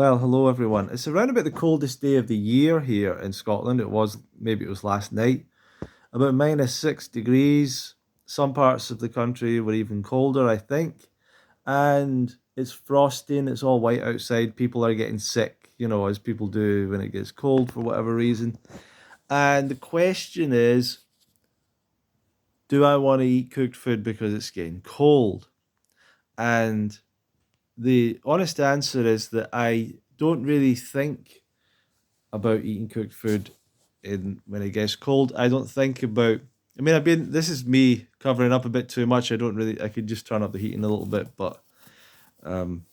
Well, hello everyone. It's around about the coldest day of the year here in Scotland. Maybe it was last night, about -6 degrees. Some parts of the country were even colder, I think. And it's frosting, it's all white outside. People are getting sick, as people do when it gets cold for whatever reason. And the question is, do I want to eat cooked food because it's getting cold? And the honest answer is that I don't really think about eating cooked food in when it gets cold. I don't think about. I mean, This is me covering up a bit too much. I don't really. I could just turn up the heating a little bit, but um,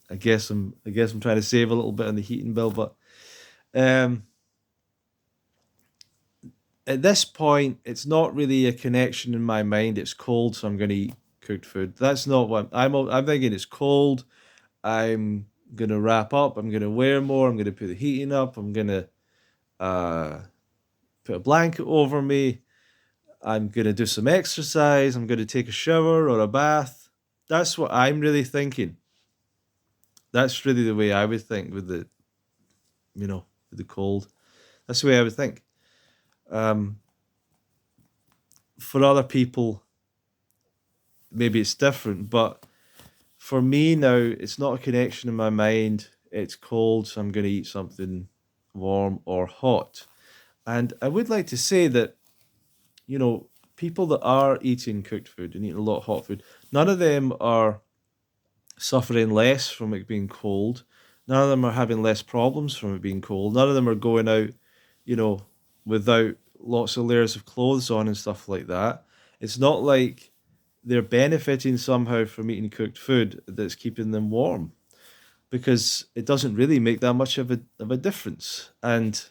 I guess I'm trying to save a little bit on the heating bill. But um, at this point, it's not really a connection in my mind. It's cold, so I'm going to eat cooked food. That's not what I'm thinking. It's cold. I'm gonna wrap up. I'm gonna wear more. I'm gonna put the heating up. I'm gonna uh, put a blanket over me. I'm going to do some exercise. I'm going to take a shower or a bath. That's what I'm really thinking. That's really the way I would think with the cold. That's the way I would think. Um, for other people, maybe it's different, but for me now, it's not a connection in my mind. It's cold, so I'm going to eat something warm or hot. And I would like to say that, people that are eating cooked food and eating a lot of hot food, none of them are suffering less from it being cold. None of them are having less problems from it being cold. None of them are going out, you know, without lots of layers of clothes on and stuff like that. It's not like they're benefiting somehow from eating cooked food that's keeping them warm because it doesn't really make that much of a difference. And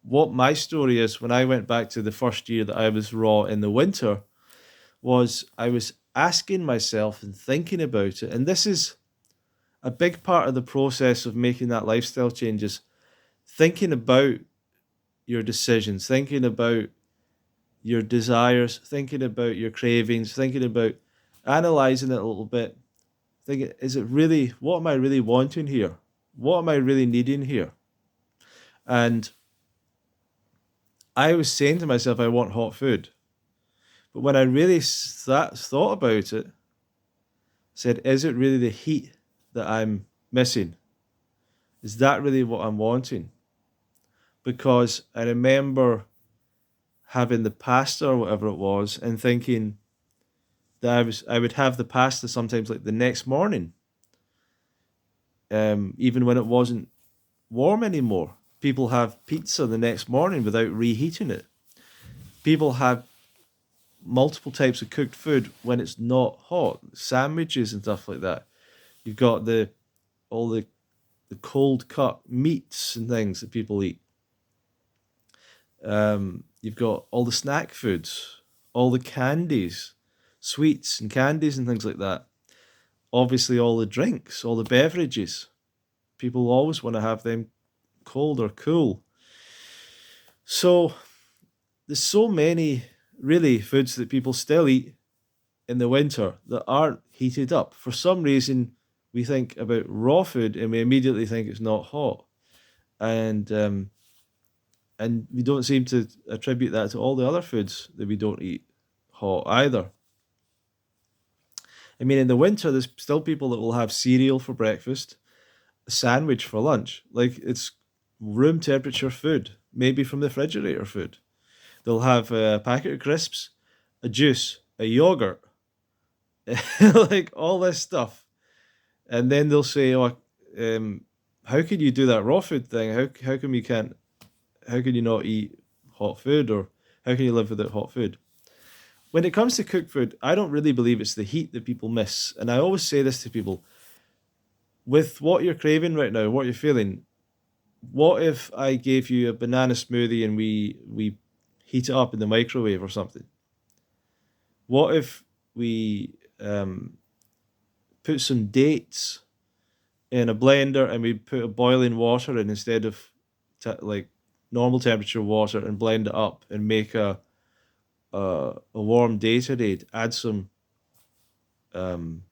what my story is, when I went back to the first year that I was raw in the winter, was I was asking myself and thinking about it. And this is a big part of the process of making that lifestyle change, is thinking about your decisions, thinking about your desires, thinking about your cravings, thinking about analyzing it a little bit. Thinking, is it really, what am I really wanting here? What am I really needing here? And I was saying to myself, I want hot food. But when I really thought about it, said, is it really the heat that I'm missing? Is that really what I'm wanting? Because I remember having the pasta or whatever it was and thinking that I would have the pasta sometimes like the next morning, even when it wasn't warm anymore. People have pizza the next morning without reheating it. People have multiple types of cooked food when it's not hot, sandwiches and stuff like that. You've got the cold cut meats and things that people eat. You've got all the snack foods, all the candies, sweets and candies and things like that. Obviously, all the drinks, all the beverages. People always want to have them cold or cool. So there's so many really foods that people still eat in the winter that aren't heated up. For some reason, we think about raw food and we immediately think it's not hot, and we don't seem to attribute that to all the other foods that we don't eat hot either. I mean, in the winter, there's still people that will have cereal for breakfast, a sandwich for lunch, like it's room temperature food, maybe from the refrigerator food. They'll have a packet of crisps, a juice, a yogurt, like all this stuff, and then they'll say, "Oh, how can you do that raw food thing? How come you can't? How can you not eat hot food, or how can you live without hot food?" When it comes to cooked food, I don't really believe it's the heat that people miss, and I always say this to people: with what you're craving right now, what you're feeling, what if I gave you a banana smoothie and we heat it up in the microwave or something? What if we put some dates in a blender and we put a boiling water in instead of like normal temperature water, and blend it up and make a warm Gatorade. Add some um,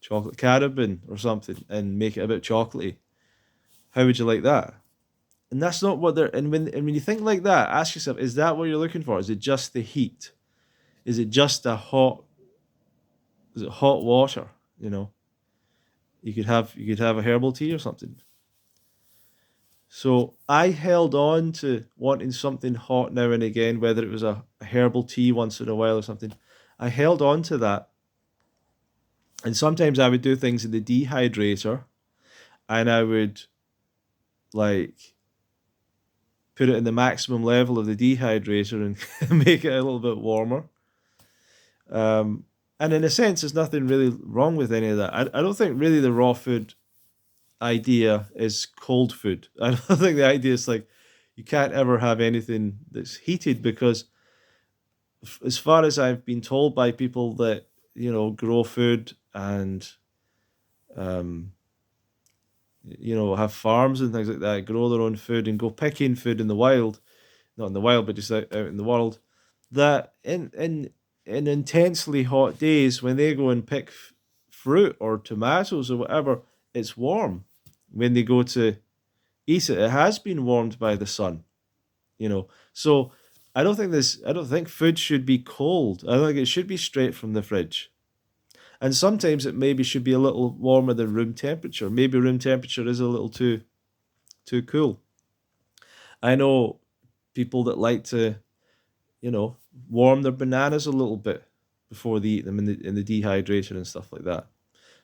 chocolate carabin or something, and make it a bit chocolatey. How would you like that? And that's not what they're. And when you think like that, ask yourself: is that what you're looking for? Is it just the heat? Is it just a hot? Is it hot water? You know, you could have a herbal tea or something. So I held on to wanting something hot now and again, whether it was a herbal tea once in a while or something. I held on to that, and sometimes I would do things in the dehydrator, and I would like put it in the maximum level of the dehydrator and make it a little bit warmer. Um, and in a sense, there's nothing really wrong with any of that. I don't think really the raw food idea is cold food. I don't think the idea is like you can't ever have anything that's heated because, as far as I've been told by people that grow food and um, have farms and things like that, grow their own food and go picking food in the wild, not in the wild, but just out in the world, that in intensely hot days when they go and pick fruit or tomatoes or whatever, it's warm. When they go to eat it, it has been warmed by the sun. So I don't think food should be cold. I think it should be straight from the fridge. And sometimes it maybe should be a little warmer than room temperature. Maybe room temperature is a little too cool. I know people that like to, you know, warm their bananas a little bit before they eat them in the dehydrator and stuff like that.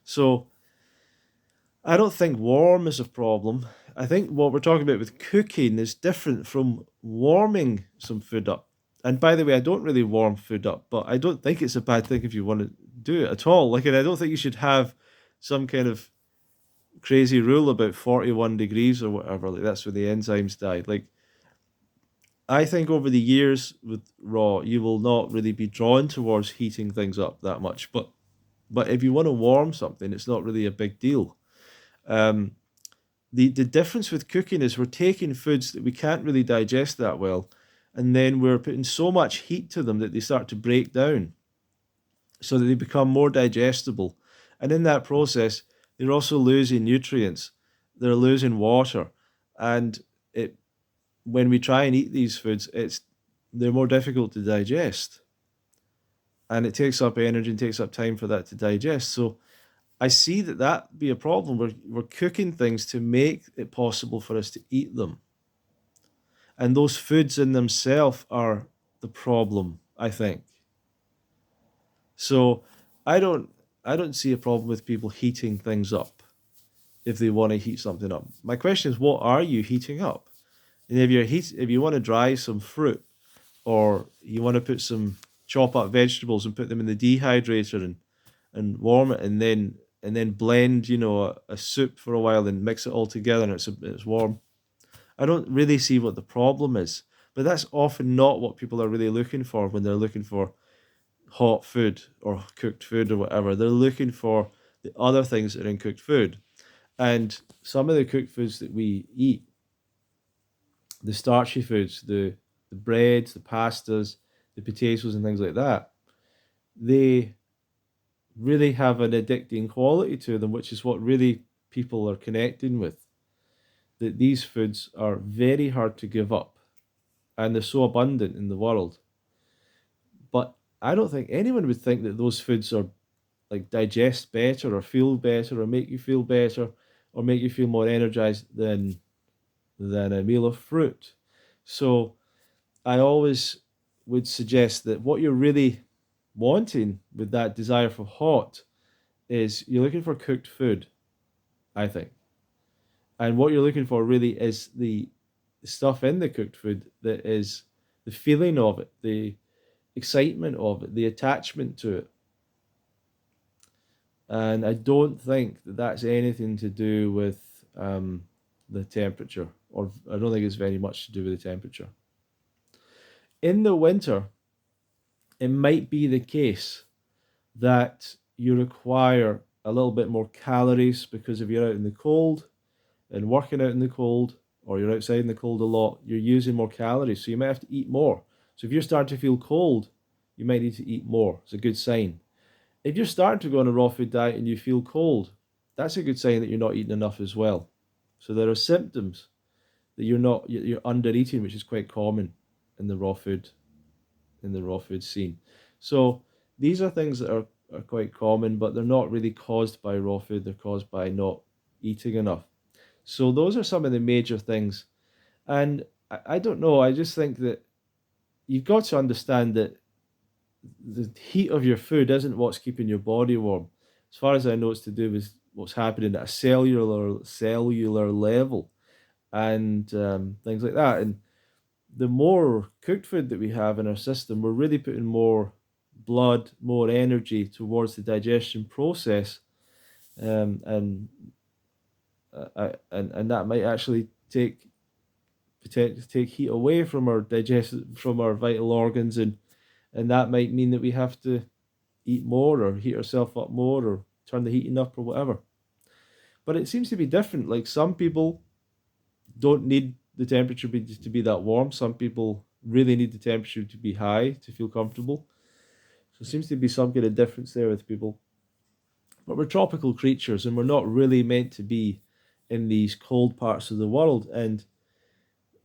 So I don't think warm is a problem. I think what we're talking about with cooking is different from warming some food up. And by the way, I don't really warm food up, but I don't think it's a bad thing if you want to do it at all. Like, and I don't think you should have some kind of crazy rule about 41 degrees or whatever. Like, that's where the enzymes died. Like, I think over the years with raw, you will not really be drawn towards heating things up that much. But if you want to warm something, it's not really a big deal. Um, the difference with cooking is we're taking foods that we can't really digest that well, and then we're putting so much heat to them that they start to break down, so that they become more digestible. And in that process, they're also losing nutrients. They're losing water, and it when we try and eat these foods, they're more difficult to digest, and it takes up energy and takes up time for that to digest. So I see that be a problem. We're cooking things to make it possible for us to eat them, and those foods in themselves are the problem, I think. So I don't I don't see a problem with people heating things up if they want to heat something up. My question is, what are you heating up? And if you want to dry some fruit, or you want to put some chop up vegetables and put them in the dehydrator and warm it, and then blend a soup for a while and mix it all together, and it's warm. I don't really see what the problem is, but that's often not what people are really looking for when they're looking for hot food or cooked food or whatever. They're looking for the other things that are in cooked food. And some of the cooked foods that we eat, the starchy foods, the breads, the pastas, the potatoes, and things like that, they really have an addicting quality to them, which is what really people are connecting with. That these foods are very hard to give up, and they're so abundant in the world. But I don't think anyone would think that those foods are like digest better or feel better or make you feel better or make you feel more energized than a meal of fruit. So I always would suggest that what you're really wanting with that desire for hot is you're looking for cooked food, I think. And what you're looking for really is the stuff in the cooked food that is the feeling of it, the excitement of it, the attachment to it. And I don't think that that's anything to do with the temperature, or I don't think it's very much to do with the temperature. In the winter, it might be the case that you require a little bit more calories because if you're out in the cold and working out in the cold, or you're outside in the cold a lot, you're using more calories. So you might have to eat more. So if you're starting to feel cold, you might need to eat more. It's a good sign. If you're starting to go on a raw food diet and you feel cold, that's a good sign that you're not eating enough as well. So there are symptoms that you're under eating, which is quite common in the raw food scene. So these are things that are quite common, but they're not really caused by raw food. They're caused by not eating enough. So those are some of the major things. And I don't know. I just think that you've got to understand that the heat of your food isn't what's keeping your body warm. As far as I know, it's to do with what's happening at a cellular level and things like that. And the more cooked food that we have in our system, we're really putting more blood, more energy towards the digestion process, and that might actually take heat away from our from our vital organs, and that might mean that we have to eat more or heat ourselves up more or turn the heating up or whatever. But it seems to be different. Like some people don't need the temperature to be that warm. Some people really need the temperature to be high to feel comfortable. So it seems to be some kind of difference there with people. But we're tropical creatures and we're not really meant to be in these cold parts of the world. And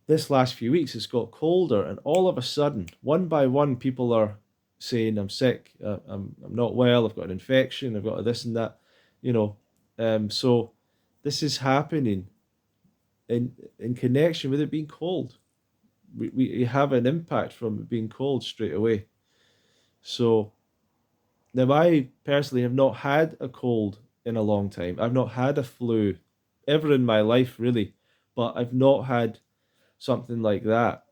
this last few weeks it's got colder, and all of a sudden, one by one, people are saying, I'm sick, I'm not well, I've got an infection, I've got a this and that, you know. So this is happening in connection with it being cold. We have an impact from it being cold straight away. So now I personally have not had a cold in a long time. I've not had a flu ever in my life, really, but I've not had something like that.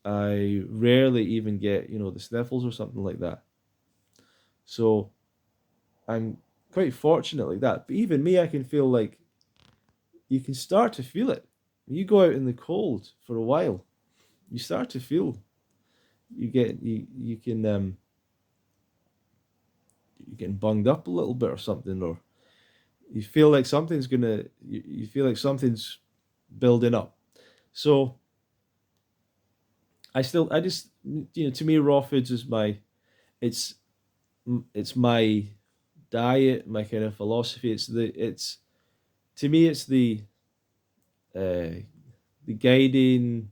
I rarely even get, the sniffles or something like that. So I'm quite fortunate like that. But even me, I can feel like you can start to feel it. When you go out in the cold for a while, you start to feel you getting bunged up a little bit or something, or you feel like you feel like something's building up. So I just, to me, raw foods is it's it's my diet, my kind of philosophy. It's to me, it's uh, the guiding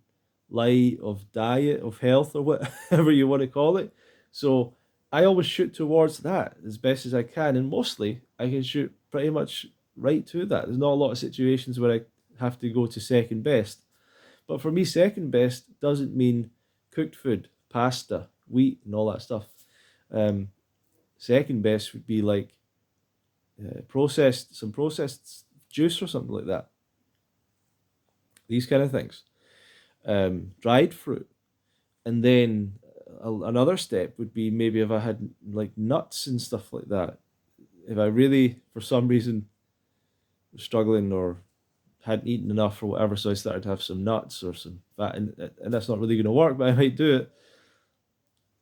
light of diet, of health, or whatever you want to call it. So I always shoot towards that as best as I can, and mostly I can shoot pretty much right to that. There's not a lot of situations where I have to go to second best. But for me, second best doesn't mean cooked food, pasta, wheat, and all that stuff. Um, Second best would be like some processed juice or something like that. These kind of things. Dried fruit, and then another step would be maybe if I had like nuts and stuff like that. If I really, for some reason, was struggling or hadn't eaten enough or whatever, so I started to have some nuts or some fat, and that's not really going to work, but I might do it.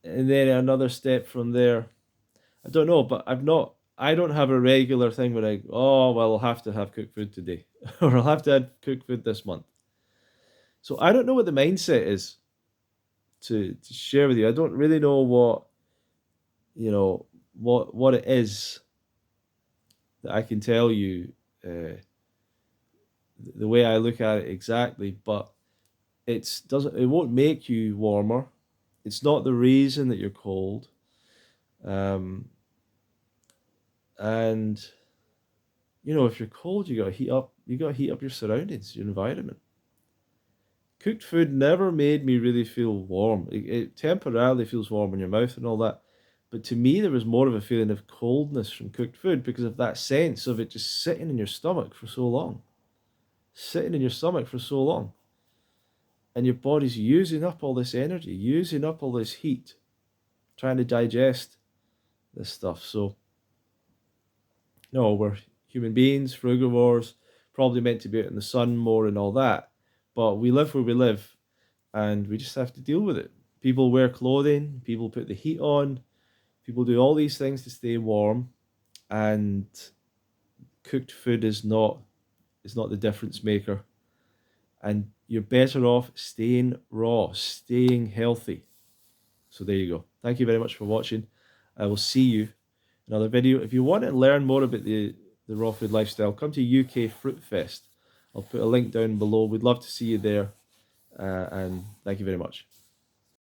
And then another step from there, I don't know, but I don't have a regular thing where oh, well, I'll have to have cooked food today, or I'll have to have cooked food this month. So I don't know what the mindset is to share with you. I don't really know what it is that I can tell you the way I look at it exactly, but it won't make you warmer. It's not the reason that you're cold. Um, and if you're cold, you gotta heat up your surroundings, your environment. Cooked food never made me really feel warm. It temporarily feels warm in your mouth and all that. But to me, there was more of a feeling of coldness from cooked food because of that sense of it just sitting in your stomach for so long. Sitting in your stomach for so long. And your body's using up all this energy, using up all this heat, trying to digest this stuff. So, no, we're human beings, frugivores, probably meant to be out in the sun more and all that. But we live where we live, and we just have to deal with it. People wear clothing, people put the heat on, people do all these things to stay warm, and cooked food is not the difference maker. And you're better off staying raw, staying healthy. So there you go. Thank you very much for watching. I will see you another video. If you want to learn more about the raw food lifestyle, come to UK Fruitfest. I'll put a link down below. We'd love to see you there. And thank you very much.